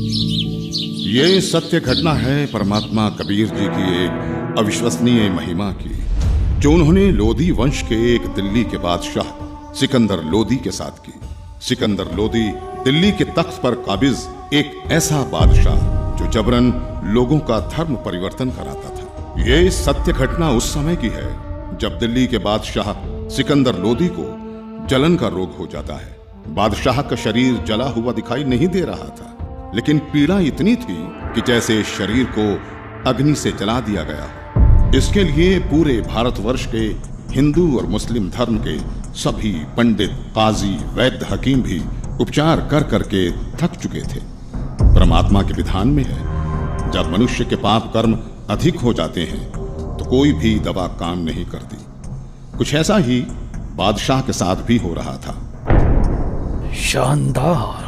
ये सत्य घटना है परमात्मा कबीर जी की एक अविश्वसनीय महिमा की, जो उन्होंने लोधी वंश के एक दिल्ली के बादशाह सिकंदर लोधी के साथ की। सिकंदर लोधी दिल्ली के तख्त पर काबिज एक ऐसा बादशाह जो जबरन लोगों का धर्म परिवर्तन कराता था। ये सत्य घटना उस समय की है जब दिल्ली के बादशाह सिकंदर लोधी को जलन का रोग हो जाता है। बादशाह का शरीर जला हुआ दिखाई नहीं दे रहा था, लेकिन पीड़ा इतनी थी कि जैसे शरीर को अग्नि से जला दिया गया हो। इसके लिए पूरे भारतवर्ष के हिंदू और मुस्लिम धर्म के सभी पंडित, काजी, वैद्य, हकीम भी उपचार कर करके थक चुके थे। परमात्मा के विधान में है, जब मनुष्य के पाप कर्म अधिक हो जाते हैं तो कोई भी दवा काम नहीं करती। कुछ ऐसा ही बादशाह के साथ भी हो रहा था। शानदार।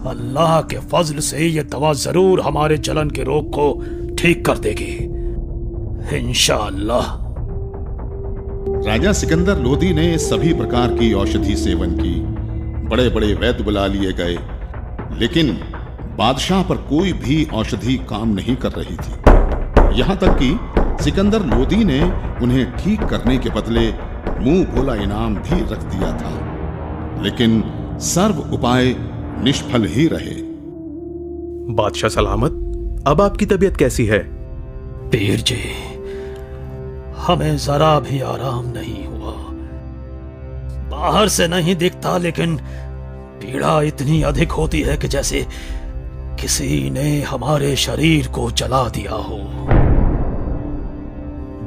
अल्लाह के फजल से ये दवा जरूर हमारे जलन के रोग को ठीक कर देगी, इंशाअल्लाह। राजा सिकंदर लोधी ने सभी प्रकार की औषधि सेवन की, बड़े बड़े वैद्य बुला लिए गए, लेकिन बादशाह पर कोई भी औषधि काम नहीं कर रही थी। यहां तक कि सिकंदर लोधी ने उन्हें ठीक करने के बदले मुंह भोला इनाम भी रख दिया था, लेकिन सर्व उपाय निष्फल ही रहे। बादशाह सलामत, अब आपकी तबीयत कैसी है? पीर जी, हमें जरा भी आराम नहीं हुआ। बाहर से नहीं दिखता, लेकिन पीड़ा इतनी अधिक होती है कि जैसे किसी ने हमारे शरीर को जला दिया हो।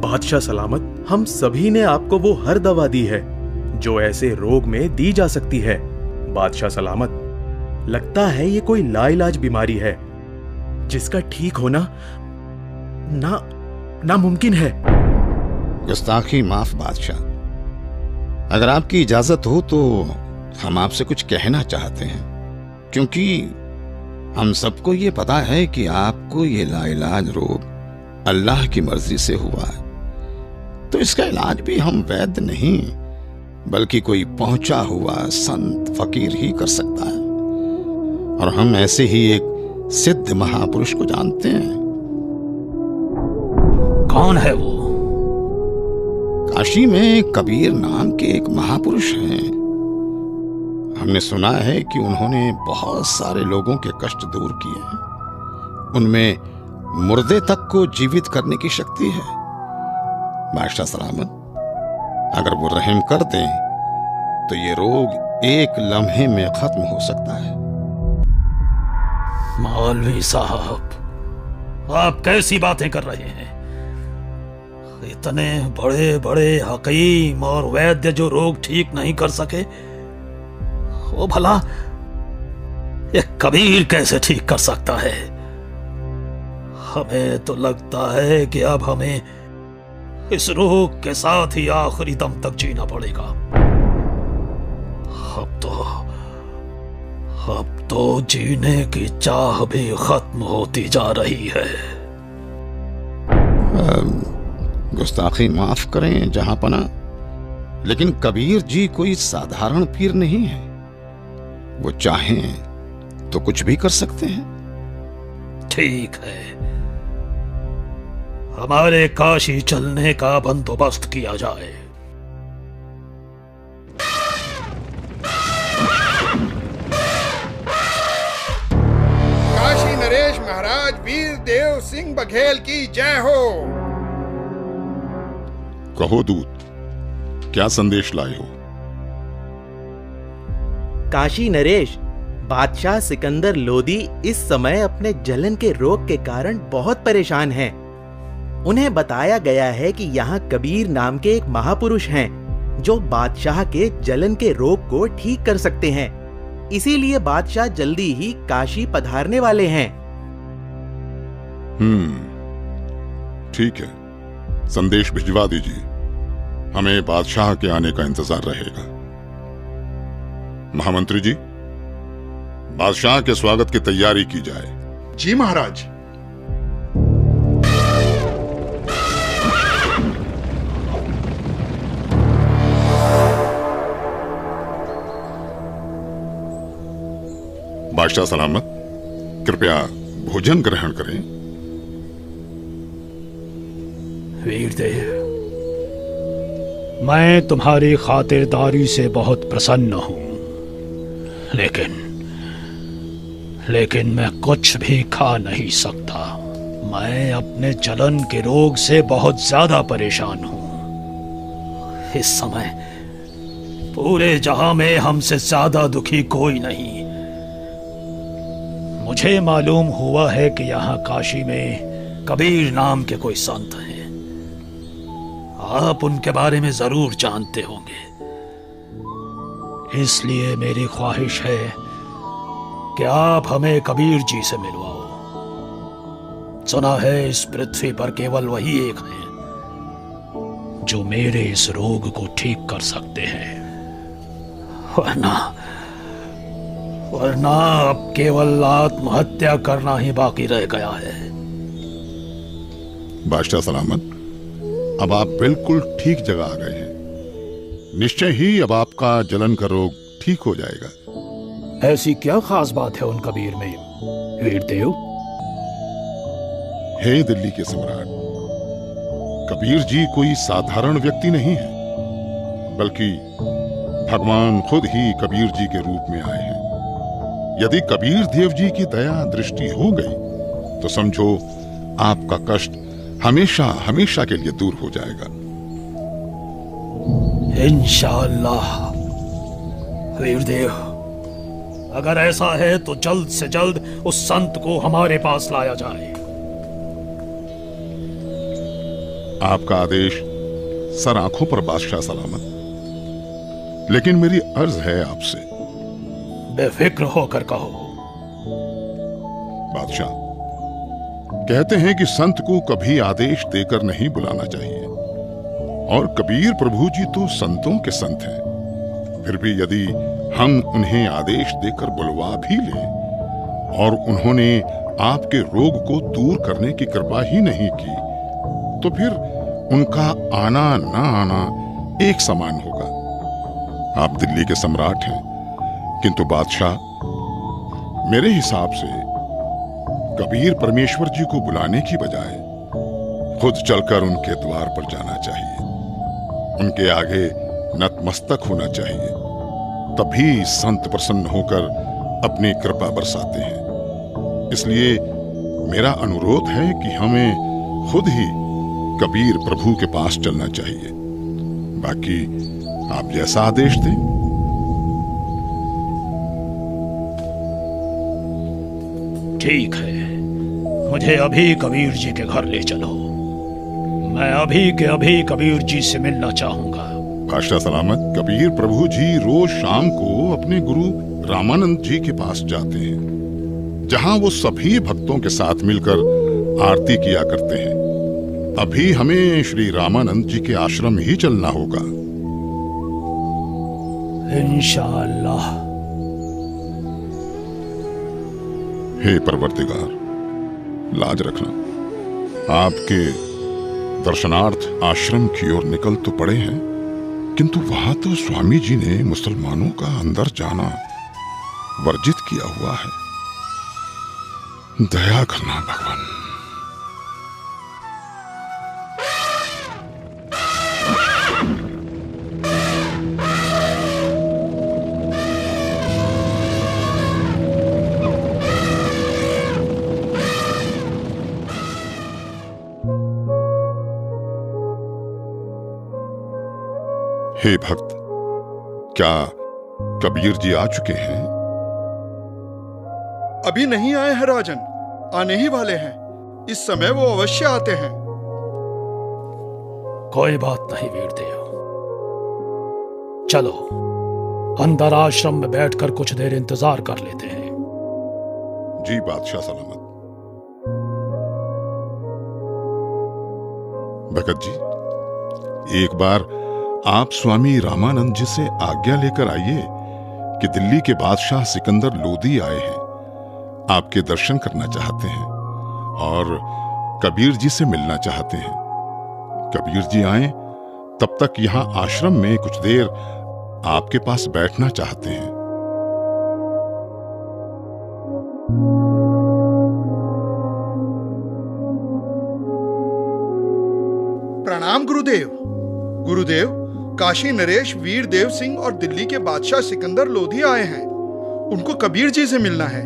बादशाह सलामत, हम सभी ने आपको वो हर दवा दी है जो ऐसे रोग में दी जा सकती है। बादशाह सलामत, लगता है ये कोई लाइलाज बीमारी है जिसका ठीक होना नामुमकिन है। गुस्ताखी माफ बादशाह, अगर आपकी इजाजत हो तो हम आपसे कुछ कहना चाहते हैं, क्योंकि हम सबको ये पता है कि आपको ये लाइलाज रोग अल्लाह की मर्जी से हुआ है, तो इसका इलाज भी हम वैद्य नहीं बल्कि कोई पहुंचा हुआ संत फकीर ही कर सकता है। और हम ऐसे ही एक सिद्ध महापुरुष को जानते हैं। कौन है वो? काशी में कबीर नाम के एक महापुरुष हैं। हमने सुना है कि उन्होंने बहुत सारे लोगों के कष्ट दूर किए हैं। उनमें मुर्दे तक को जीवित करने की शक्ति है। बादशाह सलामत, अगर वो रहम कर दें तो ये रोग एक लम्हे में खत्म हो सकता है। मौलवी साहब, आप कैसी बातें कर रहे हैं? इतने बड़े बड़े हकीम और वैद्य जो रोग ठीक नहीं कर सके, वो भला एक कबीर कैसे ठीक कर सकता है? हमें तो लगता है कि अब हमें इस रोग के साथ ही आखिरी दम तक जीना पड़ेगा। अब तो जीने की चाह भी खत्म होती जा रही है। गुस्ताखी माफ करें जहांपना, लेकिन कबीर जी कोई साधारण पीर नहीं है। वो चाहें तो कुछ भी कर सकते हैं। ठीक है, हमारे काशी चलने का बंदोबस्त किया जाए। काशी नरेश महाराज वीर देव सिंह बघेल की जय हो। कहो दूत, क्या संदेश लाए हो? काशी नरेश, बादशाह सिकंदर लोधी इस समय अपने जलन के रोग के कारण बहुत परेशान हैं। उन्हें बताया गया है कि यहाँ कबीर नाम के एक महापुरुष हैं जो बादशाह के जलन के रोग को ठीक कर सकते हैं। इसीलिए बादशाह जल्दी ही काशी पधारने वाले हैं। ठीक है, संदेश भिजवा दीजिए। हमें बादशाह के आने का इंतजार रहेगा। महामंत्री जी, बादशाह के स्वागत की तैयारी की जाए। जी महाराज। बादशाह सलामत, कृपया भोजन ग्रहण करें। वीरदेव, मैं तुम्हारी खातिरदारी से बहुत प्रसन्न हूं, लेकिन मैं कुछ भी खा नहीं सकता। मैं अपने जलन के रोग से बहुत ज्यादा परेशान हूं। इस समय पूरे जहां में हमसे ज्यादा दुखी कोई नहीं। मुझे मालूम हुआ है कि यहाँ काशी में कबीर नाम के कोई संत हैं। आप उनके बारे में जरूर जानते होंगे, इसलिए मेरी ख्वाहिश है कि आप हमें कबीर जी से मिलवाओ। सुना है इस पृथ्वी पर केवल वही एक हैं जो मेरे इस रोग को ठीक कर सकते हैं, वरना अब केवल आत्महत्या करना ही बाकी रह गया है। बादशाह सलामत, अब आप बिल्कुल ठीक जगह आ गए हैं। निश्चय ही अब आपका जलन का रोग ठीक हो जाएगा। ऐसी क्या खास बात है उन कबीर में, वीरदेव? हे दिल्ली के सम्राट, कबीर जी कोई साधारण व्यक्ति नहीं है, बल्कि भगवान खुद ही कबीर जी के रूप में आए हैं। यदि कबीर देव जी की दया दृष्टि हो गई तो समझो आपका कष्ट हमेशा हमेशा के लिए दूर हो जाएगा। इंशाअल्लाह। वीरदेव, अगर ऐसा है तो जल्द से जल्द उस संत को हमारे पास लाया जाए। आपका आदेश सर आंखों पर बादशाह सलामत। लेकिन मेरी अर्ज है आपसे। बेफिक्र होकर कहो। बादशाह, कहते हैं कि संत को कभी आदेश देकर नहीं बुलाना चाहिए, और कबीर प्रभु जी तो संतों के संत हैं। फिर भी यदि हम उन्हें आदेश देकर बुलवा भी लें और उन्होंने आपके रोग को दूर करने की कृपा ही नहीं की, तो फिर उनका आना ना आना एक समान होगा। आप दिल्ली के सम्राट हैं, किंतु बादशाह, मेरे हिसाब से कबीर परमेश्वर जी को बुलाने की बजाय खुद चलकर उनके द्वार पर जाना चाहिए। उनके आगे नतमस्तक होना चाहिए, तभी संत प्रसन्न होकर अपनी कृपा बरसाते हैं। इसलिए मेरा अनुरोध है कि हमें खुद ही कबीर प्रभु के पास चलना चाहिए। बाकी आप जैसा आदेश दें। ठीक है, मुझे अभी कबीर जी के घर ले चलो। मैं अभी के अभी कबीर जी से मिलना चाहूंगा। बादशाह सलामत, कबीर प्रभु जी रोज शाम को अपने गुरु रामानंद जी के पास जाते हैं, जहां वो सभी भक्तों के साथ मिलकर आरती किया करते हैं। अभी हमें श्री रामानंद जी के आश्रम ही चलना होगा। इंशाअल्लाह। हे परवरदिगार, लाज रखना। आपके दर्शनार्थ आश्रम की ओर निकल तो पड़े हैं, किंतु वहां तो स्वामी जी ने मुसलमानों का अंदर जाना वर्जित किया हुआ है। दया करना भगवान। हे भक्त, क्या कबीर जी आ चुके हैं? अभी नहीं आए हैं राजन, आने ही वाले हैं। इस समय वो अवश्य आते हैं। कोई बात नहीं वीरदेव, चलो अंदर आश्रम में बैठकर कुछ देर इंतजार कर लेते हैं। जी बादशाह सलामत। भगत जी, एक बार आप स्वामी रामानंद जी से आज्ञा लेकर आइए कि दिल्ली के बादशाह सिकंदर लोदी आए हैं, आपके दर्शन करना चाहते हैं और कबीर जी से मिलना चाहते हैं। कबीर जी आए तब तक यहां आश्रम में कुछ देर आपके पास बैठना चाहते हैं। प्रणाम गुरुदेव। गुरुदेव, काशी नरेश वीर देव सिंह और दिल्ली के बादशाह सिकंदर लोधी आए हैं। उनको कबीर जी से मिलना है।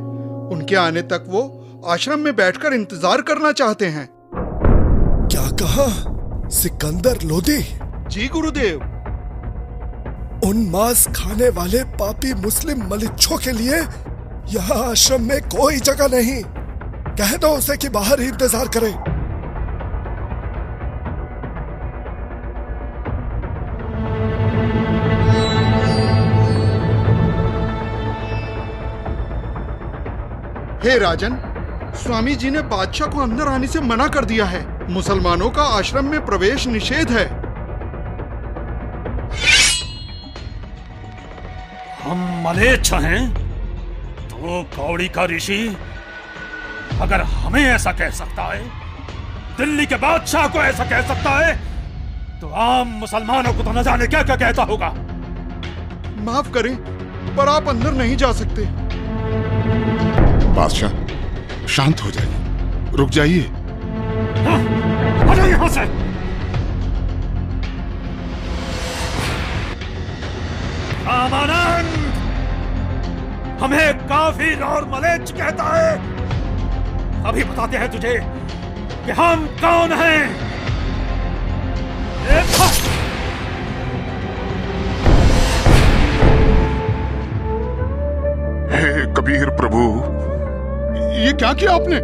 उनके आने तक वो आश्रम में बैठकर इंतजार करना चाहते हैं। क्या कहा? सिकंदर लोधी? जी गुरुदेव। उन मांस खाने वाले पापी मुस्लिम मलिच्छों के लिए यहाँ आश्रम में कोई जगह नहीं। कह दो उसे कि बाहर ही इंतजार करे। हे राजन, स्वामी जी ने बादशाह को अंदर आने से मना कर दिया है। मुसलमानों का आश्रम में प्रवेश निषेध है। हम मलेच्छ हैं तो कौड़ी का ऋषि अगर हमें ऐसा कह सकता है, दिल्ली के बादशाह को ऐसा कह सकता है, तो आम मुसलमानों को तो न जाने क्या क्या कहता होगा। माफ करें, पर आप अंदर नहीं जा सकते। बादशाह, शांत हो जाइए, रुक जाइए। हटो यहां से। रामानंद हमें काफिर और मलेच्छ कहता है। अभी बताते हैं तुझे कि हम कौन हैं। हे कबीर प्रभु, ये क्या किया आपने?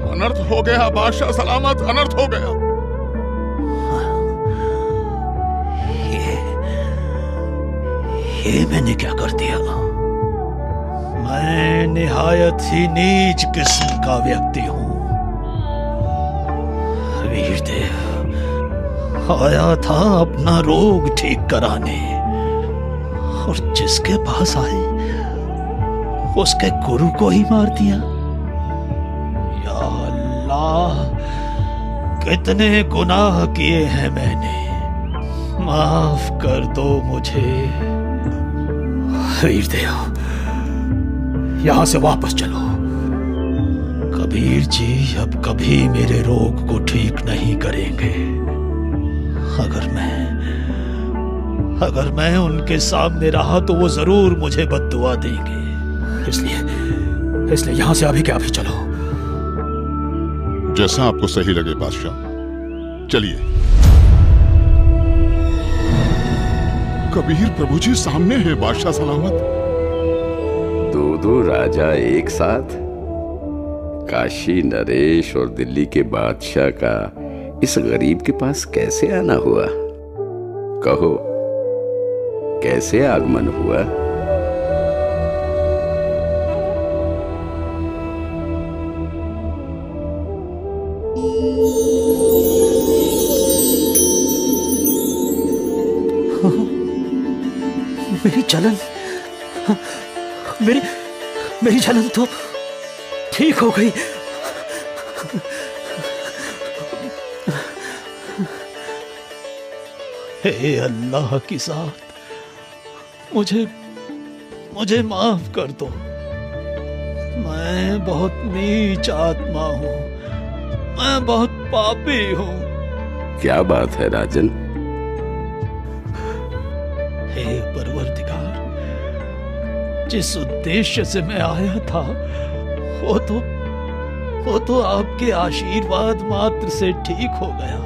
अनर्थ हो गया बादशाह सलामत, अनर्थ हो गया। ये मैंने क्या कर दिया? मैं निहायत ही नीच किस्म का व्यक्ति हूं। वीरदेव आया था अपना रोग ठीक कराने, और जिसके पास आए उसके गुरु को ही मार दिया। या अल्लाह, कितने गुनाह किए हैं मैंने, माफ कर दो मुझे। वीरदेव, यहां से वापस चलो। कबीर जी अब कभी मेरे रोग को ठीक नहीं करेंगे। अगर मैं उनके सामने रहा तो वो जरूर मुझे बद्दुआ देंगे। इसलिए यहां से अभी के अभी चलो। जैसा आपको सही लगे बादशाह, चलिए। कबीर प्रभु जी सामने है बादशाह सलामत। दो राजा एक साथ? काशी नरेश और दिल्ली के बादशाह का इस गरीब के पास कैसे आना हुआ? कहो, कैसे आगमन हुआ? मेरी जलन, मेरी जलन तो ठीक हो गई। हे अल्लाह की ज़ात, मुझे माफ कर दो। मैं बहुत नीच आत्मा हूँ, मैं बहुत पापी हूँ। क्या बात है राजन? हे परवरदिगार, जिस उद्देश्य से मैं आया था वो तो आपके आशीर्वाद मात्र से ठीक हो गया।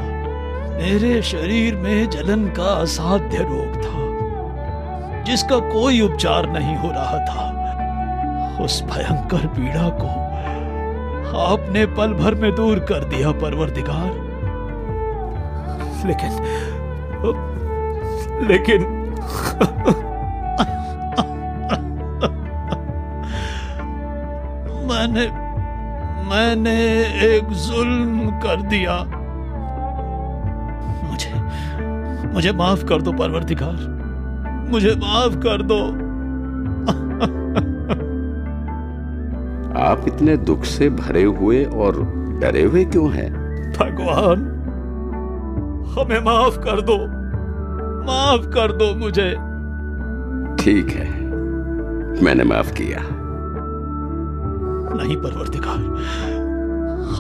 मेरे शरीर में जलन का असाध्य रोग था, जिसका कोई उपचार नहीं हो रहा था। उस भयंकर पीड़ा को आपने पल भर में दूर कर दिया परवरदिगार। लेकिन मैंने एक जुल्म कर दिया। मुझे माफ कर दो परवरदिगार, मुझे माफ कर दो। आप इतने दुख से भरे हुए और डरे हुए क्यों हैं? भगवान, हमें माफ कर दो, माफ कर दो मुझे। ठीक है, मैंने माफ किया। नहीं परवरदिगार,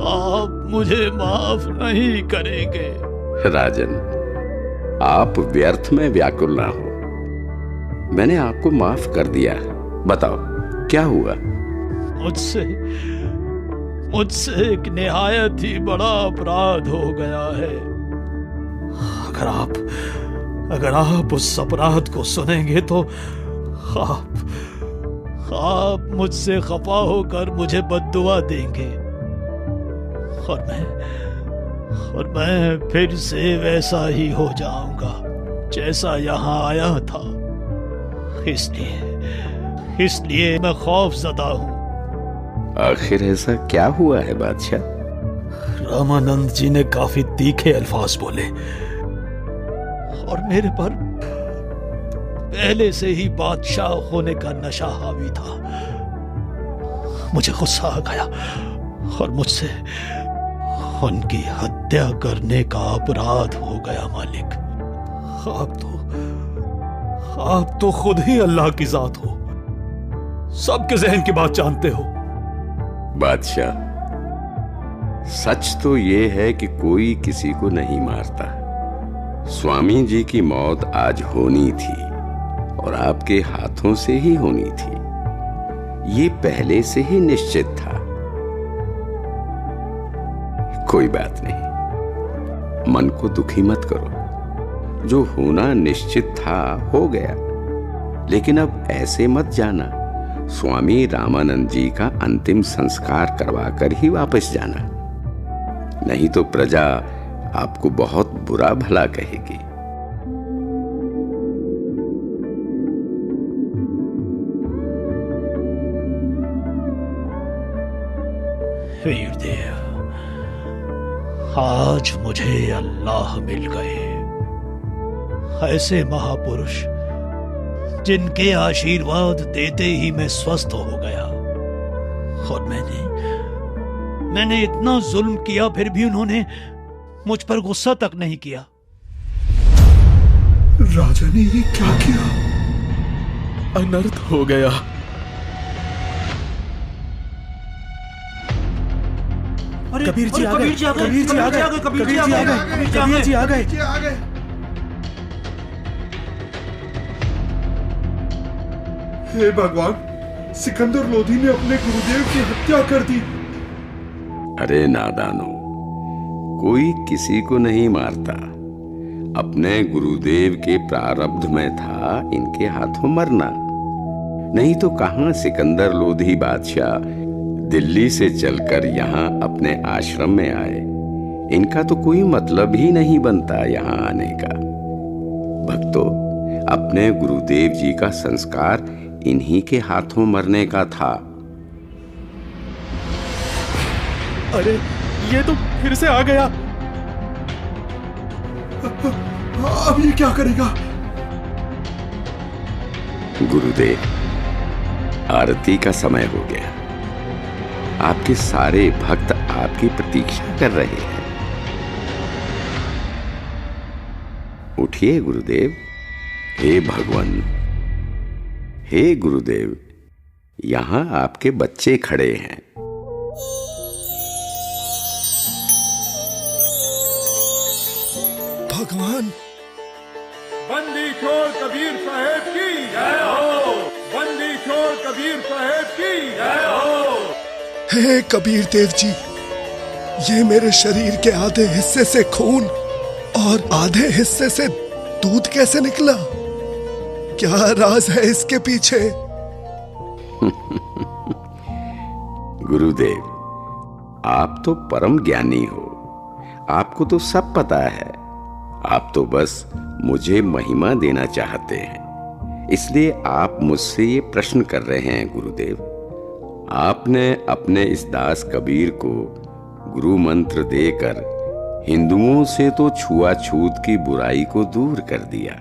आप मुझे माफ नहीं करेंगे। राजन, आप व्यर्थ में व्याकुल ना हो। मैंने आपको माफ कर दिया। बताओ क्या हुआ? मुझसे एक निहायत ही बड़ा अपराध हो गया है। अगर आप उस अपराध को सुनेंगे तो आप मुझसे खफा होकर मुझे बद्दुआ देंगे और मैं फिर से वैसा ही हो जाऊंगा जैसा यहां आया था। इसलिए मैं खौफजदा हूं। आखिर ऐसा क्या हुआ है बादशाह? रामानंद जी ने काफी तीखे अल्फाज बोले और मेरे पर पहले से ही बादशाह होने का नशा हावी था। मुझे गुस्सा आ गया और मुझसे उनकी हत्या करने का अपराध हो गया। मालिक, आप तो खुद ही अल्लाह की जात हो, सबके जहन की बात जानते हो। बादशाह, सच तो ये है कि कोई किसी को नहीं मारता। स्वामी जी की मौत आज होनी थी और आपके हाथों से ही होनी थी, ये पहले से ही निश्चित था। कोई बात नहीं, मन को दुखी मत करो। जो होना निश्चित था हो गया, लेकिन अब ऐसे मत जाना। स्वामी रामानंद जी का अंतिम संस्कार करवाकर ही वापस जाना, नहीं तो प्रजा आपको बहुत बुरा भला कहेगी। वीरदेव, आज मुझे अल्लाह मिल गए, ऐसे महापुरुष जिनके आशीर्वाद देते ही मैं स्वस्थ हो गया। और मैंने इतना जुल्म किया, फिर भी उन्होंने मुझ पर गुस्सा तक नहीं किया। राजा ने ये क्या किया? अनर्थ हो गया। कबीर जी आ गए, कबीर जी आ गए, कबीर जी आ गए, कबीर जी आ गए। हे भगवान, सिकंदर लोधी ने अपने गुरुदेव की हत्या कर दी। अरे नादानो, कोई किसी को नहीं मारता। अपने गुरुदेव के प्रारब्ध में था इनके हाथों मरना, नहीं तो कहां सिकंदर लोधी बादशाह दिल्ली से चलकर यहाँ अपने आश्रम में आए। इनका तो कोई मतलब ही नहीं बनता यहाँ आने का। भक्तों, अपने गुरुदेव जी का संस्कार इन्हीं के हाथों मरने का था। अरे ये तो फिर से आ गया। अब ये क्या करेगा? गुरुदेव, आरती का समय हो गया। आपके सारे भक्त आपकी प्रतीक्षा कर रहे हैं। उठिए गुरुदेव। हे भगवान, हे गुरुदेव, यहां आपके बच्चे खड़े हैं। भगवान, बंदी छोड़ कबीर साहेब की जय हो। बंदी छोड़ कबीर साहेब की जय हो। हे कबीर देव जी, ये मेरे शरीर के आधे हिस्से से खून और आधे हिस्से से दूध कैसे निकला? क्या राज है इसके पीछे? गुरुदेव, आप तो परम ज्ञानी हो, आपको तो सब पता है। आप तो बस मुझे महिमा देना चाहते हैं, इसलिए आप मुझसे ये प्रश्न कर रहे हैं। गुरुदेव, आपने अपने इस दास कबीर को गुरु मंत्र देकर हिंदुओं से तो छुआछूत की बुराई को दूर कर दिया,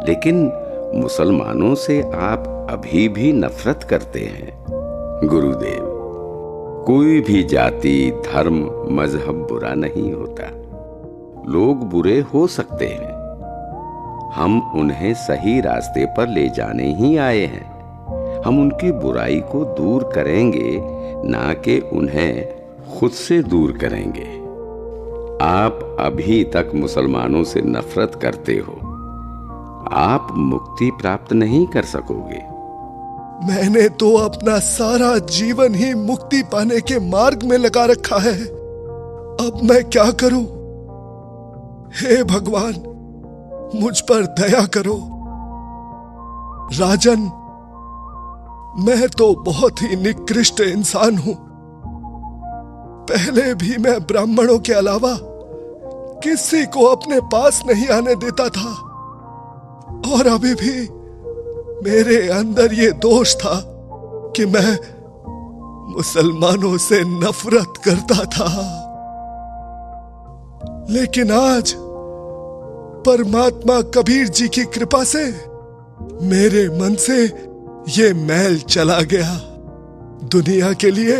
लेकिन मुसलमानों से आप अभी भी नफरत करते हैं। गुरुदेव, कोई भी जाति, धर्म, मजहब बुरा नहीं होता। लोग बुरे हो सकते हैं, हम उन्हें सही रास्ते पर ले जाने ही आए हैं। हम उनकी बुराई को दूर करेंगे, ना कि उन्हें खुद से दूर करेंगे। आप अभी तक मुसलमानों से नफरत करते हो, आप मुक्ति प्राप्त नहीं कर सकोगे। मैंने तो अपना सारा जीवन ही मुक्ति पाने के मार्ग में लगा रखा है। अब मैं क्या करूं? हे भगवान, मुझ पर दया करो। राजन, मैं तो बहुत ही निकृष्ट इंसान हूं। पहले भी मैं ब्राह्मणों के अलावा किसी को अपने पास नहीं आने देता था, और अभी भी मेरे अंदर ये दोष था कि मैं मुसलमानों से नफरत करता था। लेकिन आज परमात्मा कबीर जी की कृपा से मेरे मन से ये मैल चला गया। दुनिया के लिए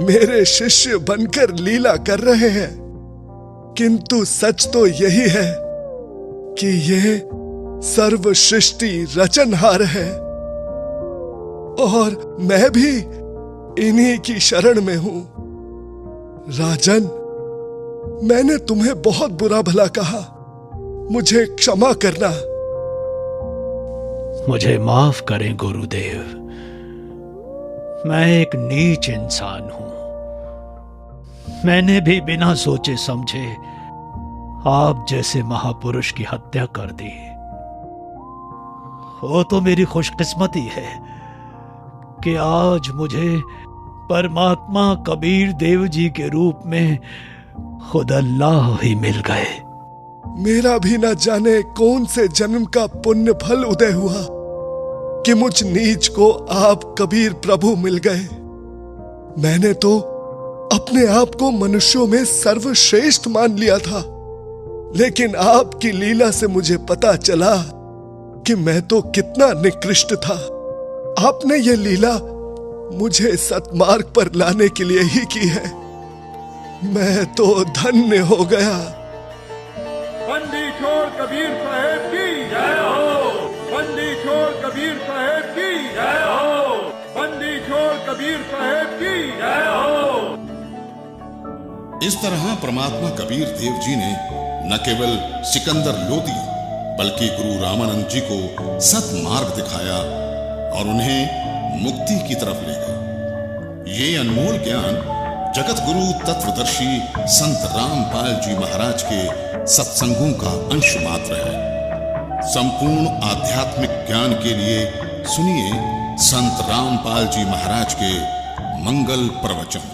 मेरे शिष्य बनकर लीला कर रहे हैं, किंतु सच तो यही है कि ये सर्व सृष्टि रचनहार है, और मैं भी इन्हीं की शरण में हूं। राजन, मैंने तुम्हें बहुत बुरा भला कहा, मुझे क्षमा करना। मुझे माफ करें गुरुदेव, मैं एक नीच इंसान हूं। मैंने भी बिना सोचे समझे आप जैसे महापुरुष की हत्या कर दी। वो तो मेरी खुशकिस्मती है कि आज मुझे परमात्मा कबीर देव जी के रूप में खुद अल्लाह ही मिल गए। मेरा भी न जाने कौन से जन्म का पुण्य फल उदय हुआ कि मुझ नीच को आप कबीर प्रभु मिल गए। मैंने तो अपने आप को मनुष्यों में सर्वश्रेष्ठ मान लिया था, लेकिन आपकी लीला से मुझे पता चला कि मैं तो कितना निकृष्ट था। आपने ये लीला मुझे सतमार्ग पर लाने के लिए ही की है। मैं तो धन्य हो गया। बंदी छोड़ कबीर साहेब की जय हो। बंदी छोड़ कबीर साहेब की जय हो। बंदी छोड़ कबीर साहेब की जय हो। इस तरह परमात्मा कबीर देव जी ने न केवल सिकंदर लोदी बल्कि गुरु रामानंद जी को सतमार्ग दिखाया और उन्हें मुक्ति की तरफ ले गए। ये अनमोल ज्ञान जगत गुरु तत्वदर्शी संत रामपाल जी महाराज के सत्संगों का अंश मात्र है। संपूर्ण आध्यात्मिक ज्ञान के लिए सुनिए संत रामपाल जी महाराज के मंगल प्रवचन।